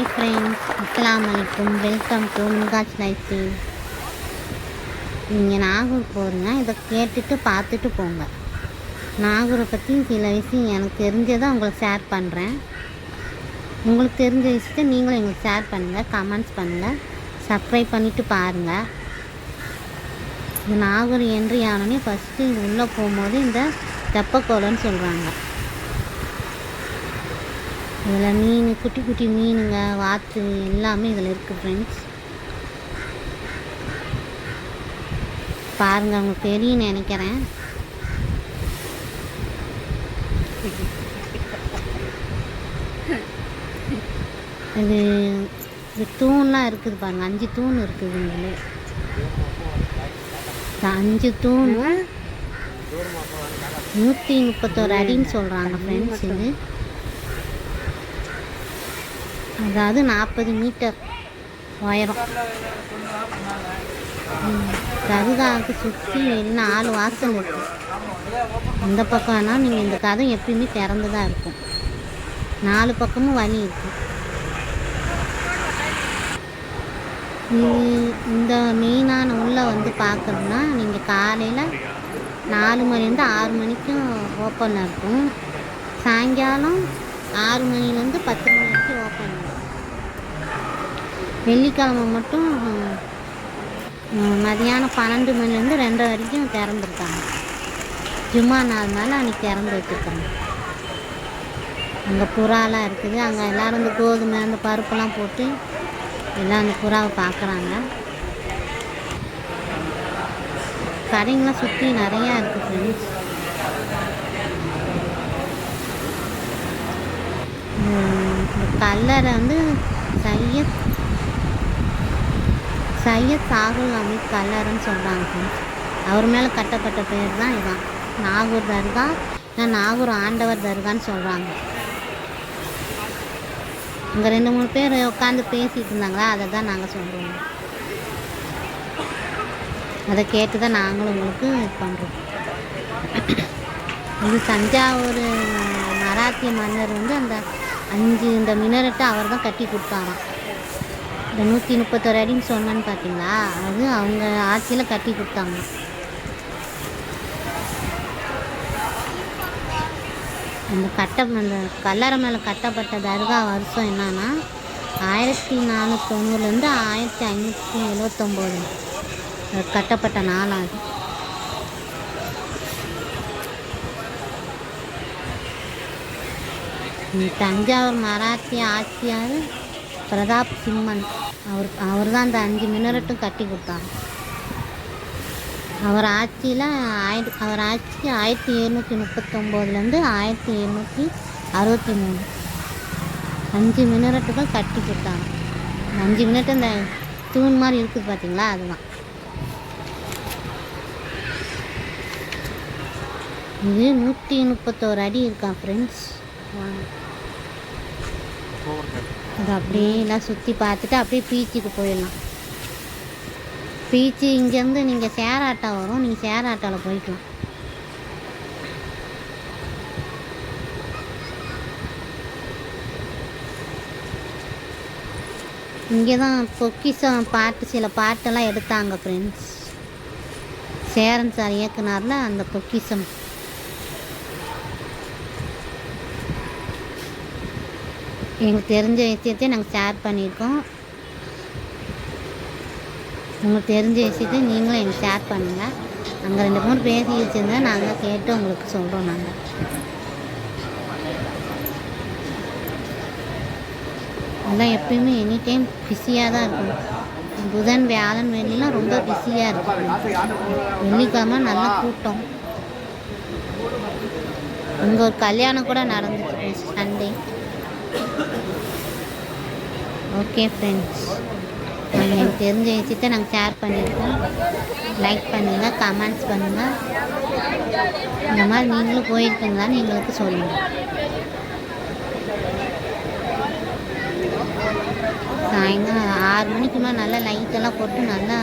Hi friends, அஸ்ஸலாமு அலைக்கும். Welcome to நிகாஸ் life style. நீங்கள் நாகூர் போகிறீங்க, இதை கேட்டுட்டு பார்த்துட்டு போங்க. நாகூரை பற்றி சில விஷயம் எனக்கு தெரிஞ்சதை உங்களுக்கு ஷேர் பண்ணுறேன். உங்களுக்கு தெரிஞ்ச விஷயத்தை நீங்களும் எங்களுக்கு ஷேர் பண்ணுங்கள், கமெண்ட்ஸ் பண்ணுங்கள், சப்ஸ்கிரைப் பண்ணிவிட்டு பாருங்கள். இந்த நாகூர் என்ட்ரி ஆனோடனே ஃபஸ்ட்டு இது உள்ளே போகும்போது இந்த தெப்பக்கோலன்னு சொல்கிறாங்க. இதில் மீன், குட்டி குட்டி மீனுங்க, வாத்து எல்லாமே இதில் இருக்குது ஃப்ரெண்ட்ஸ். பாருங்கள், உங்களுக்கு தெரியும் நினைக்கிறேன். இது தூண்லாம் இருக்குது பாருங்கள், 5 தூண் இருக்குது. இங்கே 5 தூண் 131 அடின்னு சொல்கிறாங்க ஃப்ரெண்ட்ஸ். இது அதாவது 40 மீட்டர் உயரம். தர்காவுக்கு சுற்றி என்ன 4 வாசல் இருக்குது. இந்த பக்கம்னா நீங்கள் இந்த கதை எப்பயுமே திறந்து தான் இருக்கும். 4 பக்கமும் வழி இருக்குது. இந்த மெயினான உள்ளே வந்து பார்க்குறதுனா நீங்கள் காலையில் 4 மணிலேருந்து 6 மணிக்கும் ஓப்பனில் இருக்கும். சாயங்காலம் 6 மணிலேருந்து 10 மணி வரைக்கும் ஓப்பன் ஆகும். வெள்ளிக்கிழமை மட்டும் மதியானம் 12 மணிலேருந்து 2 வரைக்கும் திறந்துருக்காங்க. ஜும்மா நாள்னால அன்றைக்கி திறந்து வச்சுருக்காங்க. அங்கே புறாலாம் இருக்குது. அங்கே எல்லோரும் இந்த கோதுமை, அந்த பருப்பெல்லாம் போட்டு எல்லாம் அந்த புறாவை பார்க்குறாங்க. கடைங்களாம் சுற்றி நிறையா இருக்குது ஃப்ரெண்ட்ஸ். கல்லறை வந்து சையத் சாகுல் அமீத் கல்லறைன்னு சொல்கிறாங்க ஃப்ரெண்ட்ஸ். அவர் மேலே கட்டப்பட்ட பேர் தான் இதுதான் நாகூர் தர்கா. நாகூர் ஆண்டவர் தர்கான்னு சொல்கிறாங்க. இங்கே 2-3 பேர் உட்காந்து பேசிகிட்டு இருந்தாங்களா, அதை தான் நாங்கள் சொல்கிறோம். அதை கேட்டு தான் நாங்களும் உங்களுக்கு இது பண்ணுறோம். இது தஞ்சாவூர் மராத்திய மன்னர் வந்து அந்த 5 இந்த மினரட்டை அவர் தான் கட்டி கொடுத்தாராம். இந்த 131 அடின்னு சொன்னேன்னு பார்த்தீங்களா, அது அவங்க ஆட்சியில் கட்டி கொடுத்தாங்க. அந்த கல்லறை மேலே கட்டப்பட்ட தர்கா வருஷம் என்னன்னா 1490லேருந்து 1579 கட்டப்பட்ட நாளாகும். தஞ்சாவூர் மராத்திய ஆட்சியார் பிரதாப் சிம்மன் அவர் தான் அந்த 5 மினரட்டும் கட்டி கொடுத்தாங்க. அவர் ஆட்சி 1739லேருந்து 1763 5 மினரட்டுகள் கட்டி கொடுத்தாங்க. 5 மினரட்டு இந்த தூண் மாதிரி இருக்குது பார்த்தீங்களா, அதுதான். இது 131 அடி இருக்கான் ஃப்ரெண்ட்ஸ். அது அப்படியே எல்லாம் சுற்றி பார்த்துட்டு அப்படியே பீச்சுக்கு போயிடலாம். பீச்சு இங்கேருந்து நீங்கள் சேர் ஆட்டோ வரும், நீங்கள் சேர் ஆட்டோவில் போய்க்கலாம். இங்கே தான் பொக்கிஷம் சில பாட்டெல்லாம் எடுத்தாங்க ஃப்ரெண்ட்ஸ். சேரன் சார் இயக்குனார்ல அந்த பொக்கிஷம். எங்களுக்கு தெரிஞ்ச விஷயத்தை நாங்கள் ஷேர் பண்ணியிருக்கோம். உங்களுக்கு தெரிஞ்ச விஷயத்தை நீங்களும் எங்களுக்கு ஷேர் பண்ணுங்கள். அங்கே 2-3 பேசி வச்சுருந்தா நாங்கள் கேட்டு உங்களுக்கு சொல்கிறோம். நாங்கள் எல்லாம் எப்பயுமே எனி டைம் பிஸியாக தான் இருக்கும். புதன், வியாழன், வெள்ளிலாம் ரொம்ப பிஸியாக இருக்கும். வெள்ளிக்கிழமை நல்லா கூட்டம். இங்கே ஒரு கல்யாணம் கூட நடந்துச்சு சண்டே. ஓகே ஃப்ரெண்ட்ஸ், நாங்கள் எனக்கு தெரிஞ்ச விஷயத்தை நாங்கள் ஷேர் பண்ணியிருக்கோம். லைக் பண்ணுங்கள், கமெண்ட்ஸ் பண்ணுங்கள். இந்த மாதிரி நீங்களும் போயிருக்கீங்களான்னு எங்களுக்கு சொல்லுங்கள். சாயங்காலம் 6 மணிக்குள்ளே நல்லா லைட்டெல்லாம் போட்டு நல்லா